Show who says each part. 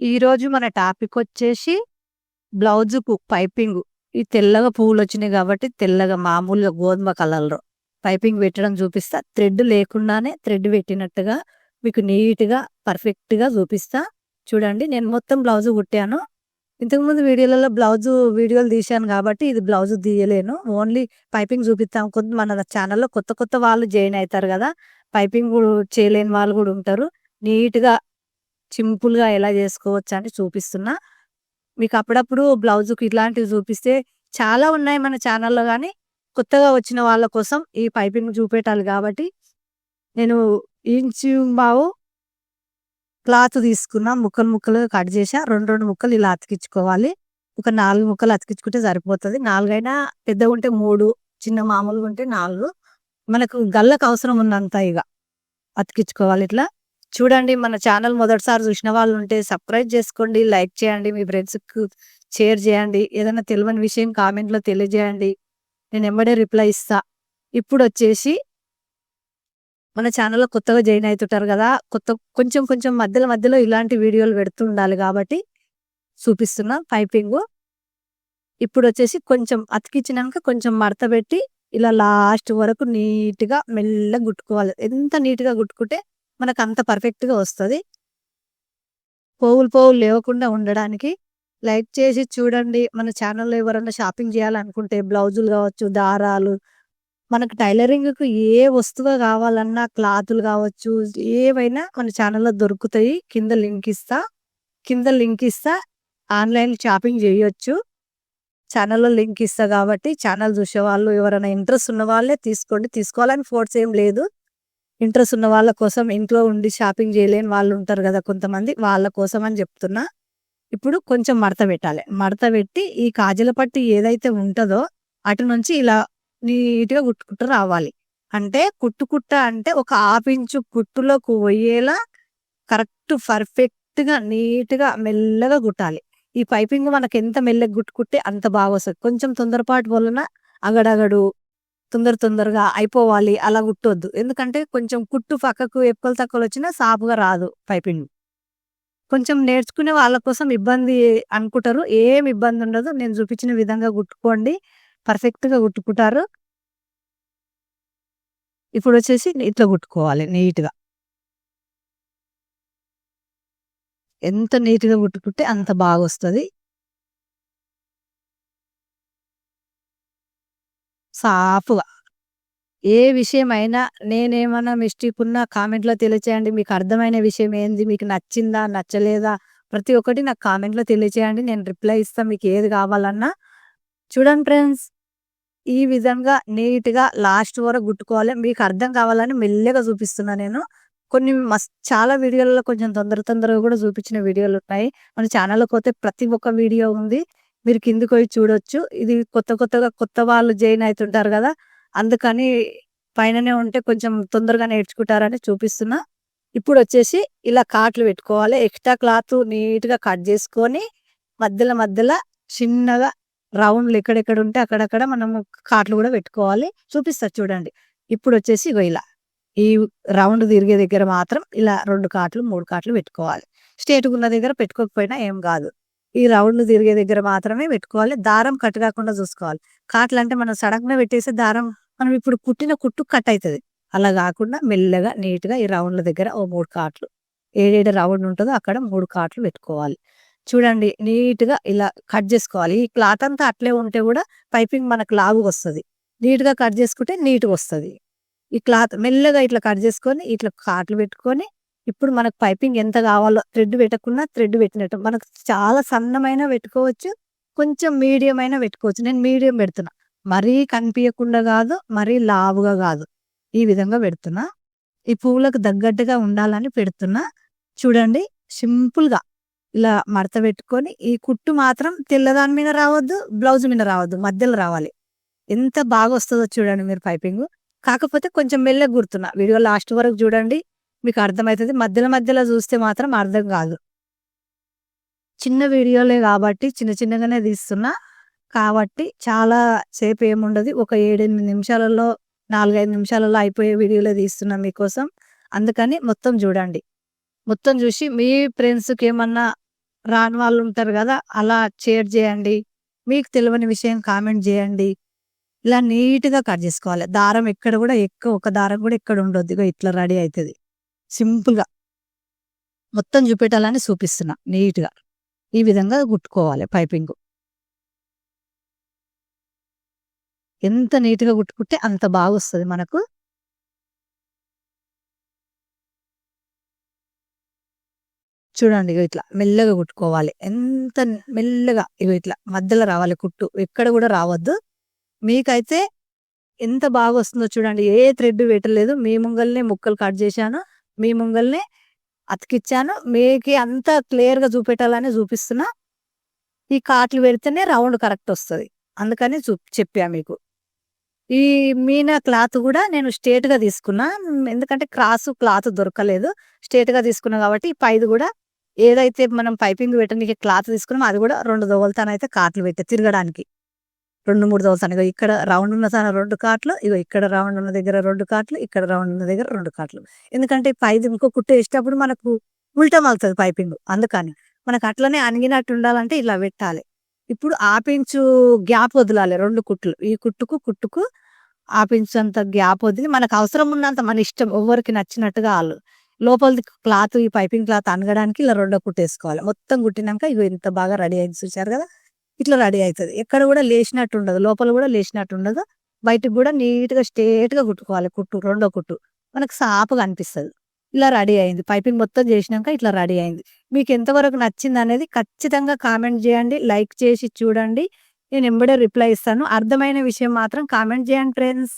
Speaker 1: ఈరోజు మన టాపిక్ వచ్చేసి బ్లౌజుకు పైపింగ్. ఈ తెల్లగా పువ్వులొచ్చినాయి కాబట్టి తెల్లగా మామూలుగా గోధుమ కలర్‌లో పైపింగ్ పెట్టడం చూపిస్తా. థ్రెడ్ లేకుండానే థ్రెడ్ పెట్టినట్టుగా మీకు నీట్‌గా, పర్ఫెక్ట్‌గా చూపిస్తా. చూడండి నేను మొత్తం బ్లౌజు కుట్టాను. ఇంతకుముందు వీడియోలలో వీడియోలు తీశాను కాబట్టి ఇది బ్లౌజు తీయలేను. ఓన్లీ పైపింగ్ చూపిస్తాం. మన ఛానల్‌లో కొత్త కొత్త వాళ్ళు జాయిన్ అయితారు కదా! పైపింగ్ చేయలేని వాళ్ళు కూడా ఉంటారు. నీట్‌గా సింపుల్‌గా ఎలా చేసుకోవచ్చని చూపిస్తున్నా. మీకు అప్పుడప్పుడు బ్లౌజుకి ఇట్లాంటివి చూపిస్తే చాలా ఉన్నాయి మన ఛానల్‌లో గానీ, కొత్తగా వచ్చిన వాళ్ళ కోసం ఈ పైపింగ్ చూపెట్టాలి కాబట్టి, నేను ఇంచు పావు క్లాత్ తీసుకున్నా. ముక్కలు ముక్కలుగా కట్ చేశా. 2 ముక్కలు ఇలా అతికించుకోవాలి. ఒక 4 ముక్కలు అతికించుకుంటే సరిపోతది. 4 అయినా పెద్దగుంటే 3, చిన్న మామూలుగుంటే 4. మనకు గళ్ళకు అవసరం ఉన్నంత ఇగ అతికించుకోవాలి ఇట్లా. చూడండి మన ఛానల్ మొదటిసారి చూసిన వాళ్ళు ఉంటే సబ్స్క్రైబ్ చేసుకోండి, లైక్ చేయండి, మీ ఫ్రెండ్స్‌కి షేర్ చేయండి. ఏదైనా తెలవని విషయం కామెంట్‌లో తెలియజేయండి. నేను ఎమ్మడే రిప్లై ఇస్తా. ఇప్పుడొచ్చేసి మన ఛానల్‌లో కొత్తగా జాయిన్ అయితుంటారు కదా! కొంచెం కొంచెం మధ్యలో మధ్యలో ఇలాంటి వీడియోలు పెడుతూ ఉండాలి కాబట్టి చూపిస్తున్నా పైపింగు. ఇప్పుడొచ్చేసి కొంచెం అతికించినాక కొంచెం మడత పెట్టి ఇలా లాస్ట్ వరకు నీట్‌గా మెల్లగా గుట్టుకోవాలి. ఎంత నీట్‌గా గుట్టుకుంటే మనకంత పర్ఫెక్ట్‌గా వస్తది. పోగులు లేవకుండా ఉండడానికి లైక్ చేసి చూడండి. మన ఛానల్‌లో ఎవరైనా షాపింగ్ చేయాలనుకుంటే బ్లౌజులు కావచ్చు, దారాలు, మనకు టైలరింగ్‌కి ఏ వస్తువు కావాలన్నా క్లాతులు కావచ్చు, ఏవైనా మన ఛానల్‌లో దొరుకుతాయి. కింద లింక్ ఇస్తా. ఆన్‌లైన్ షాపింగ్ చేయొచ్చు. ఛానల్‌లో లింక్ ఇస్తా కాబట్టి ఛానల్ చూసేవాళ్ళు ఎవరైనా ఇంట్రెస్ట్ ఉన్న వాళ్ళే తీసుకోండి. తీసుకోవాలని ఫోర్స్ ఏం లేదు. ఇంట్రెస్ట్ ఉన్న వాళ్ళ కోసం, ఇంట్లో ఉండి షాపింగ్ చేయలేని వాళ్ళు ఉంటారు కదా కొంతమంది, వాళ్ళ కోసం అని చెప్తున్నా. ఇప్పుడు కొంచెం మడత పెట్టాలి. మడత పెట్టి ఈ కాజల పట్టీ ఏదైతే ఉంటదో అటు నుంచి ఇలా నీట్‌గా కుట్టుకుంటూ రావాలి. అంటే అంటే ఒక హాఫ్ ఇంచు కుట్టులోకి పోయేలా కరెక్ట్ పర్ఫెక్ట్‌గా నీట్‌గా మెల్లగా కుట్టాలి. ఈ పైపింగ్ మనకు ఎంత మెల్లగా కుట్టుకుంటే అంత బాగొస్తది. కొంచెం తొందరపాటు వలన అగడగడు తొందరగా అయిపోవాలి అలా కుట్టొద్దు. ఎందుకంటే కొంచెం కుట్టు పక్కకు ఎక్కువలు తక్కువలొచ్చినా సాఫ్‌గా రాదు పైపింగ్. కొంచెం నేర్చుకునే వాళ్ళ కోసం ఇబ్బంది అనుకుంటారు. ఏమి ఇబ్బందుండదు. నేను చూపించిన విధంగా కుట్టుకోండి. పర్ఫెక్ట్‌గా కుట్టుకుంటారు. ఇప్పుడొచ్చేసి ఇట్లా కుట్టుకోవాలి నీట్‌గా. ఎంత నీట్‌గా కుట్టుకుంటే అంత బాగొస్తది. సాఫ్‌గా. ఏ విషయమైనా నేనేమన్నా మిస్టేక్ ఉన్నా కామెంట్‌లో తెలియచేయండి. మీకు అర్థమైన విషయం ఏంది? మీకు నచ్చిందా? నచ్చలేదా? ప్రతి ఒక్కటి నాకు కామెంట్‌లో తెలియచేయండి. నేను రిప్లై ఇస్తా మీకు ఏది కావాలన్నా. చూడండి ఫ్రెండ్స్, ఈ విధంగా నీట్‌గా లాస్ట్ వరకు గుట్టుకోవాలి. మీకు అర్థం కావాలని మెల్లగా చూపిస్తున్నా నేను. కొన్ని చాలా వీడియోలలో కొంచెం తొందరగా కూడా చూపించిన వీడియోలున్నాయి. మన ఛానల్‌లోకి పోతే ప్రతి ఒక్క వీడియో ఉంది. మీరు కిందకి పోయి చూడొచ్చు. ఇది కొత్త వాళ్ళు జాయిన్ అయితుంటారు కదా! అందుకని పైననే ఉంటే కొంచెం తొందరగా నేర్చుకుంటారని చూపిస్తున్నా. ఇప్పుడొచ్చేసి ఇలా కాట్లు పెట్టుకోవాలి. ఎక్స్‌ట్రా క్లాత్ నీట్‌గా కట్ చేసుకొని మధ్యలో చిన్నగా రౌండ్‌లు ఎక్కడెక్కడ ఉంటే అక్కడక్కడ మనము కాట్లు కూడా పెట్టుకోవాలి. చూపిస్తా చూడండి. ఇప్పుడొచ్చేసి ఇగో ఇలా ఈ రౌండ్ తిరిగే దగ్గర మాత్రం ఇలా 2 కాట్లు, 3 కాట్లు పెట్టుకోవాలి. స్ట్రెయిట్‌గా ఉన్న దగ్గర పెట్టుకోకపోయినా ఏం కాదు. ఈ రౌండ్ తిరిగే దగ్గర మాత్రమే పెట్టుకోవాలి. దారం కట్ కాకుండా చూసుకోవాలి. కాట్లంటే మనం సడన్‌గా పెట్టేస్తే దారం మనం ఇప్పుడు కుట్టిన కుట్టు కట్ అయితది. అలా కాకుండా మెల్లగా నీట్‌గా ఈ రౌండ్‌ల దగ్గర ఓ 3 కాట్లు, ఏడేడ రౌండ్ ఉంటదో అక్కడ 3 కాట్లు పెట్టుకోవాలి. చూడండి నీట్‌గా ఇలా కట్ చేసుకోవాలి. ఈ క్లాత్ అంతా అట్లే ఉంటే కూడా పైపింగ్ మనకు లావుగొస్తది. నీట్‌గా కట్ చేసుకుంటే నీట్‌గొస్తది. ఈ క్లాత్ మెల్లగా ఇట్లా కట్ చేసుకొని, ఇట్లా కాట్లు పెట్టుకొని, ఇప్పుడు మనకు పైపింగ్ ఎంత కావాలో థ్రెడ్ పెట్టకున్నా థ్రెడ్ పెట్టినట్టు. మనకు చాలా సన్నమైన పెట్టుకోవచ్చు. కొంచెం మీడియం అయినా పెట్టుకోవచ్చు. నేను మీడియం పెడుతున్నా. మరీ కనిపియకుండా గాదు. మరీ లావుగా గాదు. ఈ విధంగా పెడుతున్నా. ఈ పువ్వులకు తగ్గట్టుగా ఉండాలని పెడుతున్నా. చూడండి సింపుల్‌గా ఇలా మడత పెట్టుకొని, ఈ కుట్టు మాత్రం తెల్లదాని మీద రావద్దు, బ్లౌజ్ మీద రావద్దు. మధ్యలో రావాలి. ఎంత బాగొస్తదో చూడండి మీరు పైపింగు. కాకపోతే కొంచెం మెల్లగా గుర్తున్నా. వీడియో లాస్ట్ వరకు చూడండి. మీకు అర్థమైతది. మధ్యలో చూస్తే మాత్రం అర్థం కాదు. చిన్న వీడియోలే కాబట్టి చిన్నగానే తీస్తున్నా. కాబట్టి చాలా సేపు ఏముండదు. ఒక 7, 8 నిమిషాలలో 4, 5 నిమిషాలలో అయిపోయే వీడియోలే తీస్తున్నా మీకోసం. అందుకని మొత్తం చూడండి. మొత్తం చూసి మీ ఫ్రెండ్స్‌కేమన్నా రాని వాళ్ళు ఉంటారు కదా! అలా షేర్ చేయండి. మీకు తెలవని విషయం కామెంట్ చేయండి. ఇలా నీట్‌గా కట్ చేసుకోవాలి. దారం ఎక్కడ కూడా ఎక్కువ ఒక దారం కూడా ఎక్కడ ఉండొద్దు. ఇగో ఇట్లా రెడీ అయితది. సింపుల్‌గా మొత్తం చూపెట్టాలని చూపిస్తున్నా నీట్‌గా. ఈ విధంగా కుట్టుకోవాలి పైపింగు. ఎంత నీట్‌గా కుట్టుకుంటే అంత బాగొస్తది మనకు. చూడండి ఇగో ఇట్లా మెల్లగా కుట్టుకోవాలి. ఎంత మెల్లగా ఇగో ఇట్లా మధ్యలో రావాలి కుట్టు. ఎక్కడ కూడా రావద్దు. మీకైతే ఎంత బాగొస్తుందో చూడండి. ఏ థ్రెడ్ పెట్టలేదు. మీ ముంగల్నే ముక్కలు కట్ చేశాను. మీ ముంగల్నే అతికిచ్చాను. మీకి అంతా క్లియర్‌గా చూపెట్టాలని చూపిస్తున్నా. ఈ కాట్లు పెడితేనే రౌండ్ కరెక్ట్ వస్తది. అందుకని చెప్పా మీకు. ఈ మీనా క్లాత్ గూడా నేను స్ట్రెయిట్‌గా తీసుకున్నా. ఎందుకంటే క్లాత్ దొరకలేదు. స్ట్రెయిట్‌గా తీసుకున్నా కాబట్టి పైది గూడా ఏదైతే మనం పైపింగ్ పెట్టనీకి క్లాత్ తీసుకున్నామో అది గూడా 2 దోవలతోనైతే కాట్లు పెట్టా తిరగడానికి. 2, 3 దోవలతోని. ఇగో ఇక్కడ రౌండ్ ఉన్న 2 కాట్లు, ఇగో ఇక్కడ రౌండ్ ఉన్న దగ్గర 2 కాట్లు, ఇక్కడ రౌండ్ ఉన్న దగ్గర 2 కాట్లు. ఎందుకంటే పైది ఇంకో కుట్టు ఏసేటప్పుడు మనకు ఉల్టా మలుతది పైపింగు. అందుకని. మనకు అట్లనే అణిగినట్టు ఉండాలంటే ఇలా పెట్టాలి. ఇప్పుడు హాఫ్ ఇంచు గ్యాప్ వదలాలి 2 కుట్లు. ఈ కుట్టుకు హాఫ్ ఇంచ్ అంత గ్యాప్ వదిలి మనకు అవసరం ఉన్నంత మన ఇష్టం ఎవ్వరికి నచ్చినట్టుగా ఆళ్ళు. లోపలిది క్లాత్ ఈ పైపింగ్ క్లాత్ అనగడానికి ఇలా రెండో కుట్టేసుకోవాలి. మొత్తం కుట్టినంక ఇగో ఇంత బాగా రెడీ అయింది చూసారు కదా! ఇట్లా రెడీ అయితది. ఎక్కడ కూడా లేశినట్టు ఉండదు. లోపల కూడా లేశినట్టు ఉండదు. బయటకి కూడా నీట్‌గా స్ట్రెయిట్‌గా కుట్టుకోవాలి రెండో కుట్టు. మనకు సాపుగా అనిపిస్తది. ఇలా రెడీ అయింది. పైపింగ్ మొత్తం చేసినంక ఇట్లా రెడీ అయింది. మీకు ఎంతవరకు నచ్చిందనేది ఖచ్చితంగా కామెంట్ చేయండి. లైక్ చేసి చూడండి. నేను ఎంబడే రిప్లై ఇస్తాను. అర్థమైన విషయం మాత్రం కామెంట్ చేయండి ఫ్రెండ్స్.